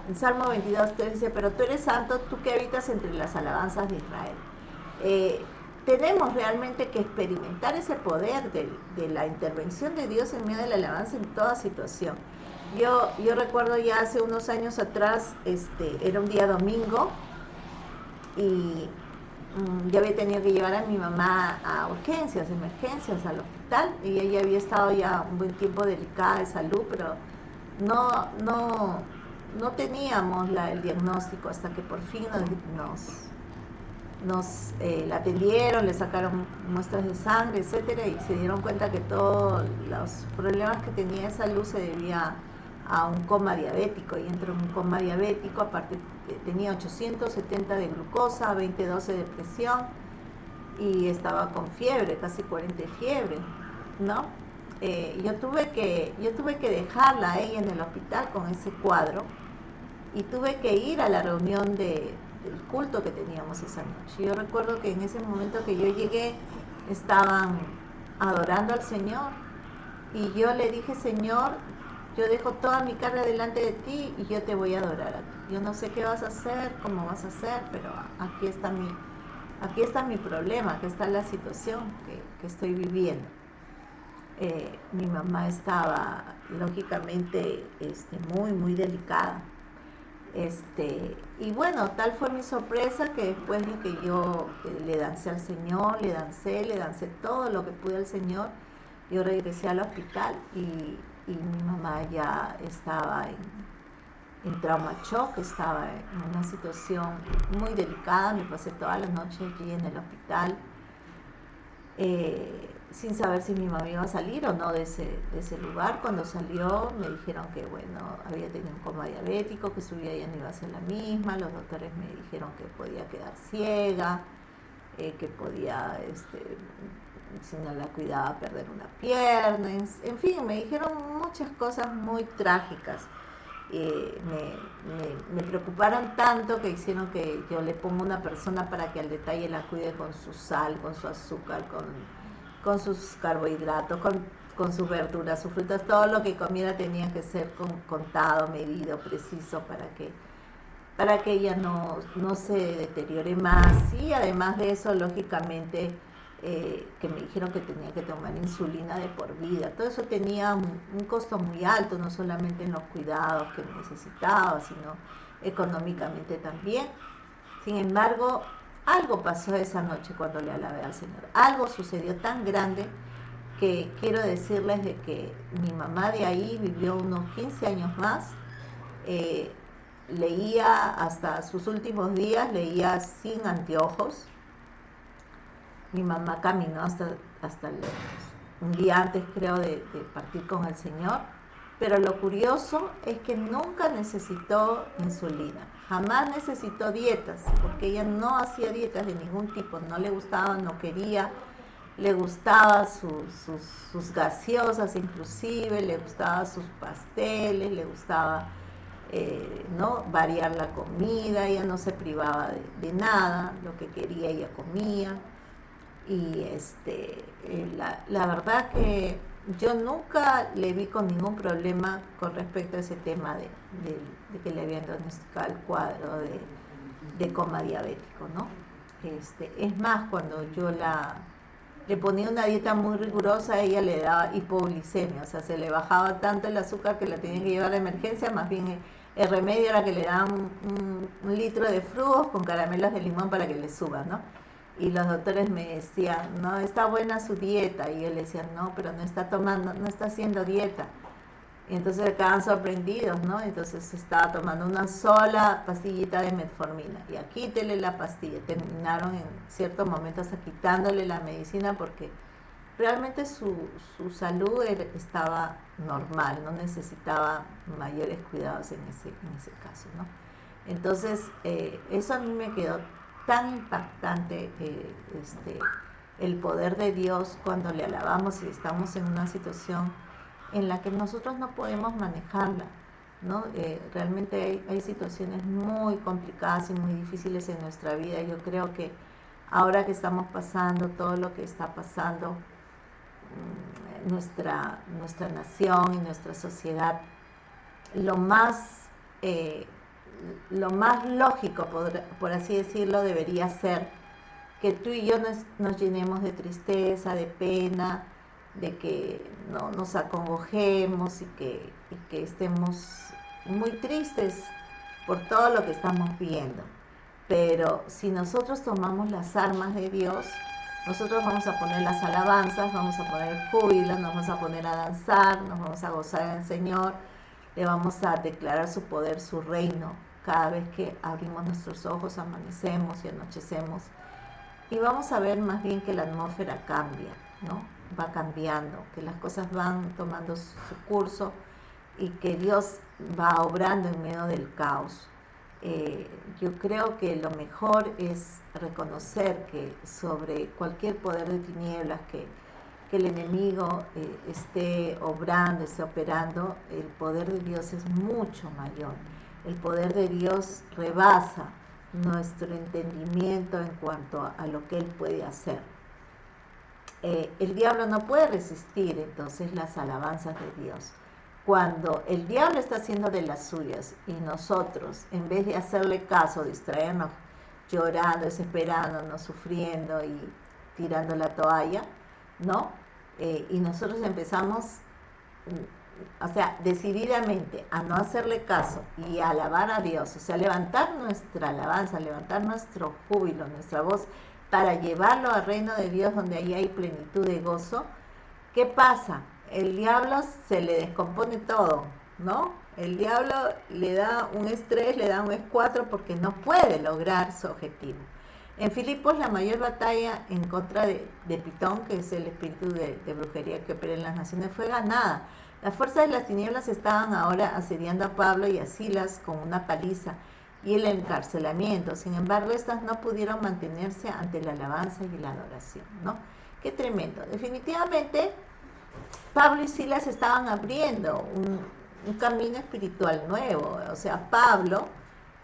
En Salmo 22.3 dice, pero tú eres santo, tú que habitas entre las alabanzas de Israel. Tenemos realmente que experimentar ese poder de la intervención de Dios en medio de la alabanza en toda situación. Yo recuerdo ya hace unos años atrás, era un día domingo y yo había tenido que llevar a mi mamá a emergencias al hospital, y ella había estado ya un buen tiempo delicada de salud, pero no teníamos el diagnóstico hasta que por fin la atendieron, le sacaron muestras de sangre, etcétera, y se dieron cuenta que todos los problemas que tenía de salud se debía a un coma diabético, y entró en un coma diabético. Aparte tenía 870 de glucosa, 20-12 de presión, y estaba con fiebre, casi 40 de fiebre, ¿no? Yo tuve que dejarla a ella en el hospital con ese cuadro, y tuve que ir a la reunión del culto que teníamos esa noche. Yo recuerdo que en ese momento que yo llegué, estaban adorando al Señor, y yo le dije, Señor, yo dejo toda mi carga delante de ti y yo te voy a adorar a ti. Yo no sé qué vas a hacer, cómo vas a hacer, pero aquí está mi problema, aquí está la situación que estoy viviendo. Mi mamá estaba lógicamente muy, muy delicada. Y bueno, tal fue mi sorpresa que después de que yo le dancé al Señor, le dancé todo lo que pude al Señor, yo regresé al hospital y mi mamá ya estaba en trauma shock, estaba en una situación muy delicada. Me pasé toda la noche allí en el hospital, sin saber si mi mamá iba a salir o no de ese lugar. Cuando salió me dijeron que bueno, había tenido un coma diabético, que su vida ya no iba a ser la misma. Los doctores me dijeron que podía quedar ciega, que podía, si no la cuidaba, perder una pierna, en fin, me dijeron muchas cosas muy trágicas. Me preocuparon tanto que hicieron que yo le ponga una persona para que al detalle la cuide con su sal, con su azúcar, con sus carbohidratos, con sus verduras, sus frutas. Todo lo que comiera tenía que ser contado, medido, preciso, para que ella no se deteriore más. Y además de eso, lógicamente, que me dijeron que tenía que tomar insulina de por vida. Todo eso tenía un costo muy alto, no solamente en los cuidados que necesitaba, sino económicamente también. Sin embargo, algo pasó esa noche cuando le alabé al Señor. Algo sucedió tan grande que quiero decirles de que mi mamá de ahí vivió unos 15 años más. Leía hasta sus últimos días, leía sin anteojos. Mi mamá caminó hasta un día antes, creo, de partir con el Señor. Pero lo curioso es que nunca necesitó insulina, jamás necesitó dietas, porque ella no hacía dietas de ningún tipo, no le gustaba, no quería, le gustaba sus gaseosas inclusive, le gustaba sus pasteles, le gustaba ¿no? variar la comida. Ella no se privaba de nada, lo que quería ella comía. Y la verdad que yo nunca le vi con ningún problema con respecto a ese tema de que le habían diagnosticado el cuadro de coma diabético, ¿no? Es más, cuando yo le ponía una dieta muy rigurosa, a ella le daba hipoglicemia, o sea, se le bajaba tanto el azúcar que la tenían que llevar a emergencia, más bien el remedio era que le daban un litro de frugos con caramelos de limón para que le suba, ¿no? Y los doctores me decían, no, está buena su dieta, y yo le decía, no, pero no está tomando, no está haciendo dieta. Y entonces estaban sorprendidos, ¿no? Entonces estaba tomando una sola pastillita de metformina. Y aquí quítele la pastilla. Terminaron en ciertos momentos hasta quitándole la medicina porque realmente su salud estaba normal, no necesitaba mayores cuidados en ese caso, ¿no? Entonces, eso a mí me quedó tan impactante, el poder de Dios cuando le alabamos y estamos en una situación en la que nosotros no podemos manejarla, ¿no? Realmente hay situaciones muy complicadas y muy difíciles en nuestra vida. Yo creo que ahora que estamos pasando todo lo que está pasando, nuestra nación y nuestra sociedad, lo más lógico, por así decirlo, debería ser que tú y yo nos llenemos de tristeza, de pena, de que no nos acongojemos y que estemos muy tristes por todo lo que estamos viendo. Pero si nosotros tomamos las armas de Dios, nosotros vamos a poner las alabanzas, vamos a poner el júbilo, nos vamos a poner a danzar, nos vamos a gozar en el Señor, le vamos a declarar su poder, su reino, cada vez que abrimos nuestros ojos, amanecemos y anochecemos. Y vamos a ver más bien que la atmósfera cambia, ¿no? Va cambiando, que las cosas van tomando su curso y que Dios va obrando en medio del caos. Yo creo que lo mejor es reconocer que sobre cualquier poder de tinieblas que el enemigo esté obrando, esté operando, el poder de Dios es mucho mayor. El poder de Dios rebasa nuestro entendimiento en cuanto a lo que Él puede hacer. El diablo no puede resistir entonces las alabanzas de Dios. Cuando el diablo está haciendo de las suyas y nosotros, en vez de hacerle caso, distraernos llorando, desesperándonos, sufriendo y tirando la toalla, ¿no? Y nosotros empezamos, o sea, decididamente a no hacerle caso y a alabar a Dios, o sea, levantar nuestra alabanza, levantar nuestro júbilo, nuestra voz, para llevarlo al reino de Dios donde ahí hay plenitud de gozo. ¿Qué pasa? El diablo se le descompone todo, ¿no? El diablo le da un estrés, le da un escuatro porque no puede lograr su objetivo. En Filipos la mayor batalla en contra de Pitón, que es el espíritu de brujería que opera en las naciones, fue ganada. Las fuerzas de las tinieblas estaban ahora asediando a Pablo y a Silas con una paliza y el encarcelamiento. Sin embargo, estas no pudieron mantenerse ante la alabanza y la adoración, ¿no? Qué tremendo. Definitivamente, Pablo y Silas estaban abriendo un camino espiritual nuevo. O sea, Pablo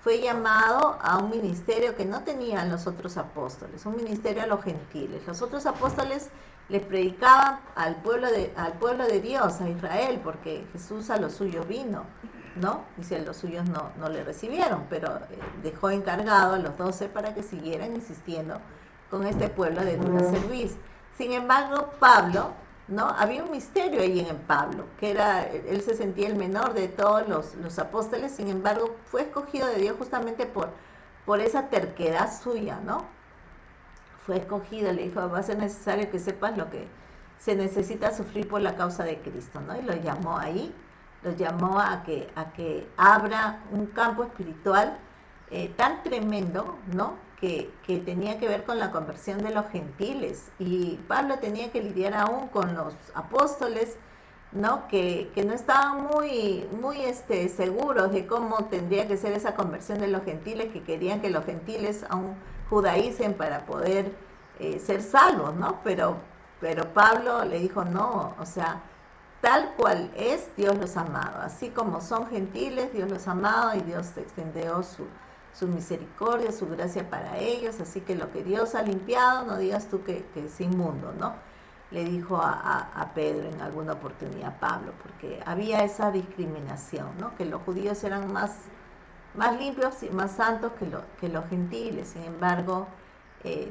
fue llamado a un ministerio que no tenían los otros apóstoles, un ministerio a los gentiles. Los otros apóstoles les predicaban al pueblo de Dios, a Israel, porque Jesús a los suyos vino, ¿no? Dice, los suyos no le recibieron, pero dejó encargado a los 12 para que siguieran insistiendo con este pueblo de dura cerviz. Sin embargo, Pablo, ¿no? Había un misterio ahí en Pablo, que era, él se sentía el menor de todos los apóstoles. Sin embargo, fue escogido de Dios justamente por esa terquedad suya, ¿no? Fue escogido, le dijo, va a ser necesario que sepas lo que se necesita sufrir por la causa de Cristo, ¿no? Y lo llamó ahí, lo llamó a que abra un campo espiritual tan tremendo, ¿no? Que tenía que ver con la conversión de los gentiles, y Pablo tenía que lidiar aún con los apóstoles, ¿no? Que no estaban muy seguros de cómo tendría que ser esa conversión de los gentiles, que querían que los gentiles aún judaicen para poder ser salvos, ¿no? Pero Pablo le dijo, no, o sea, tal cual es, Dios los ha amado, así como son gentiles, Dios los ha amado, y Dios extendió su misericordia, su gracia para ellos, así que lo que Dios ha limpiado, no digas tú que es inmundo, ¿no? Le dijo a Pedro en alguna oportunidad, Pablo, porque había esa discriminación, ¿no? Que los judíos eran más limpios y más santos que los gentiles. Sin embargo,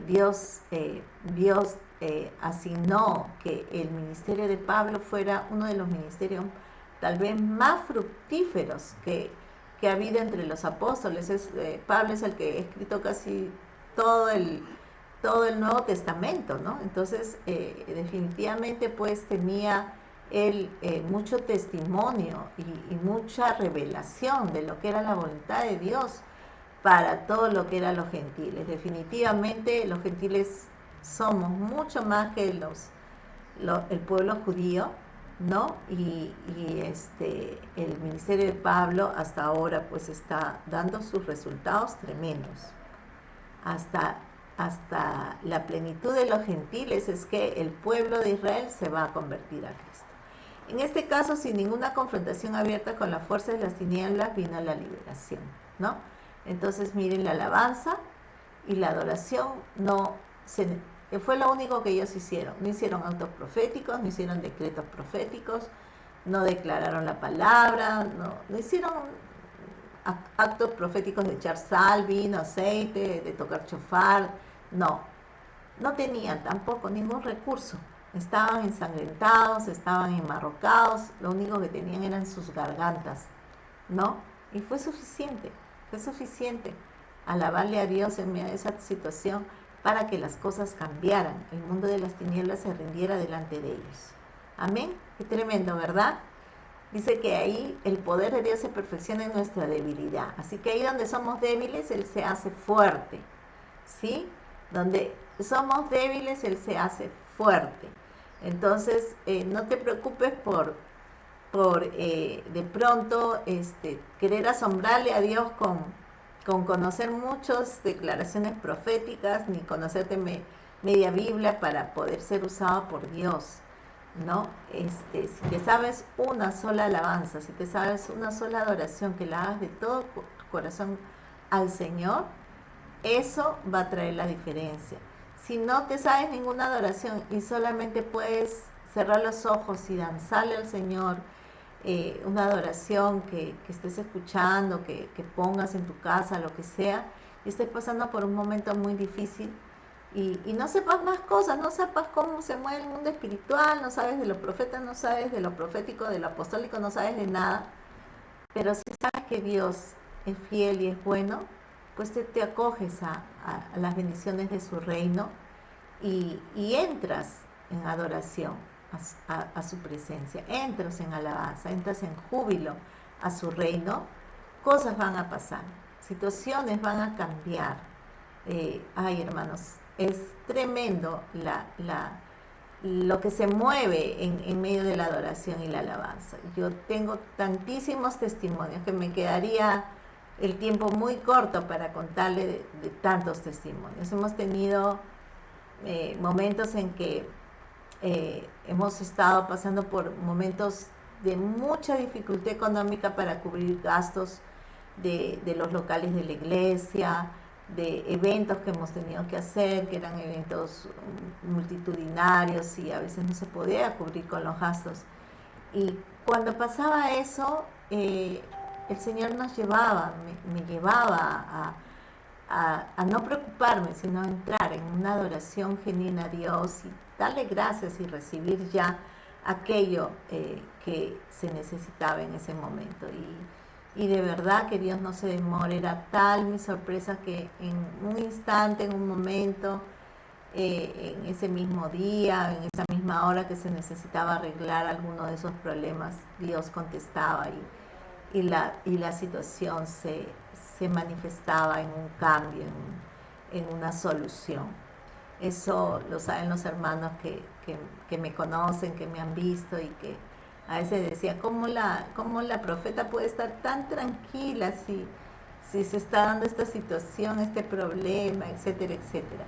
Dios asignó que el ministerio de Pablo fuera uno de los ministerios tal vez más fructíferos que ha habido entre los apóstoles. Pablo es el que ha escrito casi todo el Nuevo Testamento, ¿no? Entonces, definitivamente pues tenía él mucho testimonio y mucha revelación de lo que era la voluntad de Dios para todo lo que eran los gentiles. Definitivamente los gentiles somos mucho más que el pueblo judío, ¿no? Y el ministerio de Pablo hasta ahora pues está dando sus resultados tremendos. Hasta la plenitud de los gentiles es que el pueblo de Israel se va a convertir a Cristo. En este caso, sin ninguna confrontación abierta con las fuerzas de las tinieblas, vino la liberación, ¿no? Entonces, miren, la alabanza y la adoración fue lo único que ellos hicieron. No hicieron autos proféticos, no hicieron decretos proféticos, no declararon la palabra, no hicieron actos proféticos de echar sal, vino, aceite, de tocar chofar. No tenían tampoco ningún recurso. Estaban ensangrentados, estaban enmarrocados, lo único que tenían eran sus gargantas, ¿no? Y fue suficiente alabarle a Dios en medio de esa situación para que las cosas cambiaran, el mundo de las tinieblas se rindiera delante de ellos. Amén. Qué tremendo, ¿verdad? Dice que ahí el poder de Dios se perfecciona en nuestra debilidad. Así que ahí donde somos débiles, Él se hace fuerte, ¿sí? Donde somos débiles, Él se hace fuerte. Entonces, no te preocupes por de pronto querer asombrarle a Dios con conocer muchas declaraciones proféticas, ni conocerte media Biblia para poder ser usado por Dios, ¿no? Si te sabes una sola alabanza, si te sabes una sola adoración, que la hagas de todo tu corazón al Señor, eso va a traer la diferencia. Si no te sabes ninguna adoración y solamente puedes cerrar los ojos y danzarle al Señor, una adoración que estés escuchando, que pongas en tu casa, lo que sea, y estés pasando por un momento muy difícil y no sepas más cosas, no sepas cómo se mueve el mundo espiritual, no sabes de los profetas, no sabes de lo profético, de lo apostólico, no sabes de nada, pero si sabes que Dios es fiel y es bueno, pues te acoges a las bendiciones de su reino y entras en adoración a su presencia, entras en alabanza, entras en júbilo a su reino. Cosas van a pasar, situaciones van a cambiar. Ay, hermanos, es tremendo lo que se mueve en medio de la adoración y la alabanza. Yo tengo tantísimos testimonios que me quedaría el tiempo muy corto para contarle de tantos testimonios. Hemos tenido momentos en que hemos estado pasando por momentos de mucha dificultad económica para cubrir gastos de los locales de la iglesia, de eventos que hemos tenido que hacer, que eran eventos multitudinarios y a veces no se podía cubrir con los gastos. Y cuando pasaba eso, el Señor nos llevaba, me llevaba a no preocuparme, sino a entrar en una adoración genuina a Dios y darle gracias y recibir ya aquello que se necesitaba en ese momento. Y de verdad que Dios no se demora. Era tal mi sorpresa que en un instante, en un momento, en ese mismo día, en esa misma hora que se necesitaba arreglar alguno de esos problemas, Dios contestaba y la situación se manifestaba en un cambio, en una solución. Eso lo saben los hermanos que me conocen, que me han visto y que a veces decía, ¿cómo la profeta puede estar tan tranquila si se está dando esta situación, este problema, etcétera, etcétera?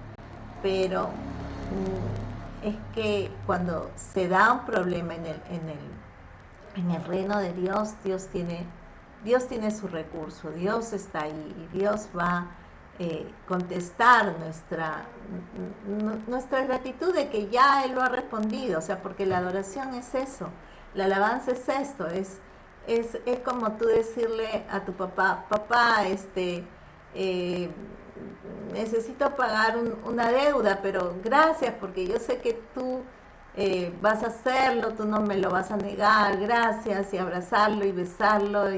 Pero es que cuando se da un problema en el reino de Dios, Dios tiene Dios tiene su recurso, Dios está ahí y Dios va a contestar nuestra gratitud de que ya Él lo ha respondido, o sea, porque la adoración es eso, la alabanza es esto, es como tú decirle a tu papá, papá, eh, necesito pagar una deuda, pero gracias porque yo sé que tú vas a hacerlo, tú no me lo vas a negar, gracias, y abrazarlo y besarlo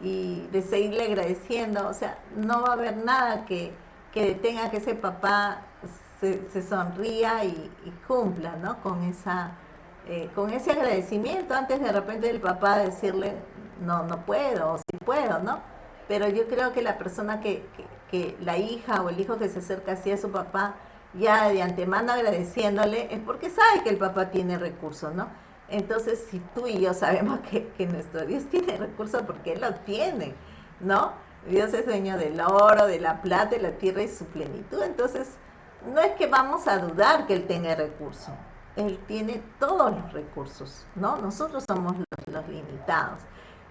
y de seguirle agradeciendo, o sea, no va a haber nada que detenga que ese papá se sonría y cumpla, ¿no? Con ese agradecimiento antes de repente del papá decirle, no, no puedo, o sí puedo, ¿no? Pero yo creo que la persona que la hija o el hijo que se acerca así a su papá, ya de antemano agradeciéndole, es porque sabe que el papá tiene recursos, ¿no? Entonces, si tú y yo sabemos que nuestro Dios tiene recursos, porque Él lo tiene, ¿no? Dios es dueño del oro, de la plata, de la tierra y su plenitud. Entonces, no es que vamos a dudar que Él tenga recursos. Él tiene todos los recursos, ¿no? Nosotros somos los limitados.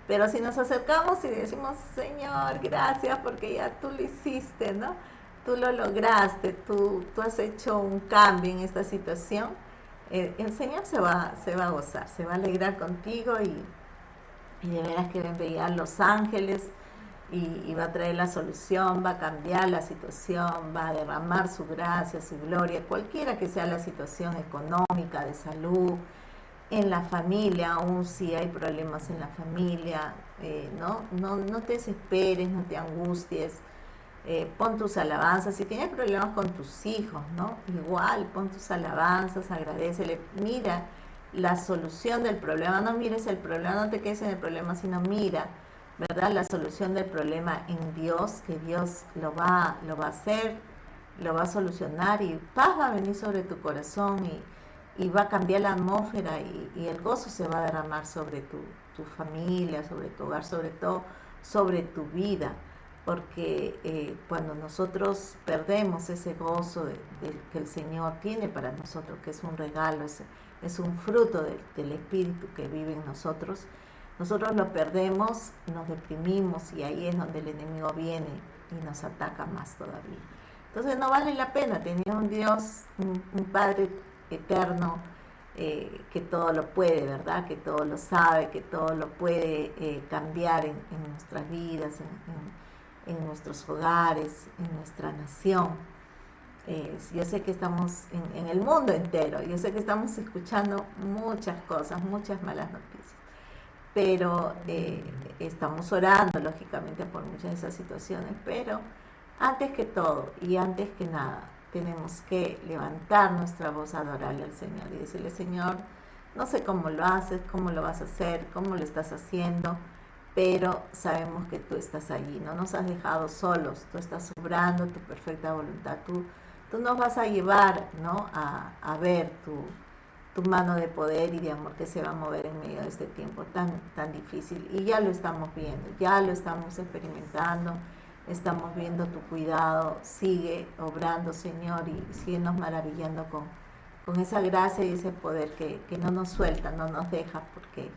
Pero si nos acercamos y decimos, Señor, gracias porque ya tú lo hiciste, ¿no? Tú lo lograste, tú has hecho un cambio en esta situación, el Señor se va a gozar, se va a alegrar contigo y de veras que va a enviar los ángeles y va a traer la solución, va a cambiar la situación, va a derramar su gracia, su gloria, cualquiera que sea la situación económica, de salud, en la familia, aún si hay problemas en la familia, no te desesperes, no te angusties, pon tus alabanzas, si tienes problemas con tus hijos, ¿no? Igual, pon tus alabanzas, agradecele, mira la solución del problema, no mires el problema, no te quedes en el problema, sino mira, ¿verdad? La solución del problema en Dios, que Dios lo va a hacer, lo va a solucionar y paz va a venir sobre tu corazón y va a cambiar la atmósfera y el gozo se va a derramar sobre tu familia, sobre tu hogar, sobre todo sobre tu vida, porque cuando nosotros perdemos ese gozo que el Señor tiene para nosotros, que es un regalo, es un fruto del Espíritu que vive en nosotros, nosotros lo perdemos, nos deprimimos y ahí es donde el enemigo viene y nos ataca más todavía. Entonces no vale la pena tener un Dios, un Padre eterno, que todo lo puede, ¿verdad? Que todo lo sabe, que todo lo puede cambiar en nuestras vidas, en nuestros hogares, en nuestra nación. Yo sé que estamos en el mundo entero, yo sé que estamos escuchando muchas cosas, muchas malas noticias, pero estamos orando lógicamente por muchas de esas situaciones, pero antes que todo y antes que nada tenemos que levantar nuestra voz a adorarle al Señor y decirle, Señor, no sé cómo lo haces, cómo lo vas a hacer, cómo lo estás haciendo, pero sabemos que tú estás allí, no nos has dejado solos, tú estás obrando tu perfecta voluntad, tú nos vas a llevar, ¿no? a ver tu mano de poder y de amor que se va a mover en medio de este tiempo tan difícil. Y ya lo estamos viendo, ya lo estamos experimentando, estamos viendo tu cuidado, sigue obrando, Señor, y síguenos maravillando con esa gracia y ese poder que no nos suelta, no nos deja, porque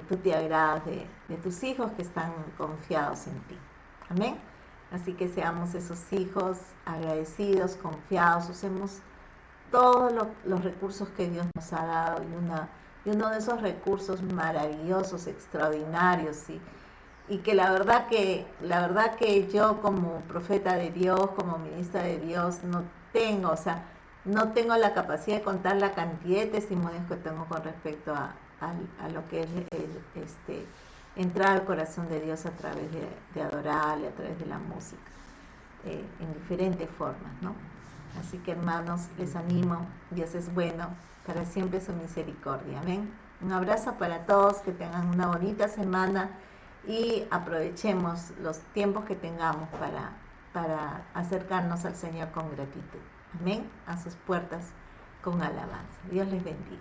tú te agradas de tus hijos que están confiados en ti. Amén. Así que seamos esos hijos agradecidos, confiados, usemos todos los recursos que Dios nos ha dado y uno de esos recursos maravillosos, extraordinarios y que la verdad que yo como profeta de Dios, como ministra de Dios, no tengo, o sea, no tengo la capacidad de contar la cantidad de testimonios que tengo con respecto a lo que es entrar al corazón de Dios a través de adorarle, a través de la música, en diferentes formas, ¿no? Así que hermanos, les animo, Dios es bueno, para siempre su misericordia, amén. Un abrazo para todos, que tengan una bonita semana y aprovechemos los tiempos que tengamos para acercarnos al Señor con gratitud, amén, a sus puertas con alabanza. Dios les bendiga.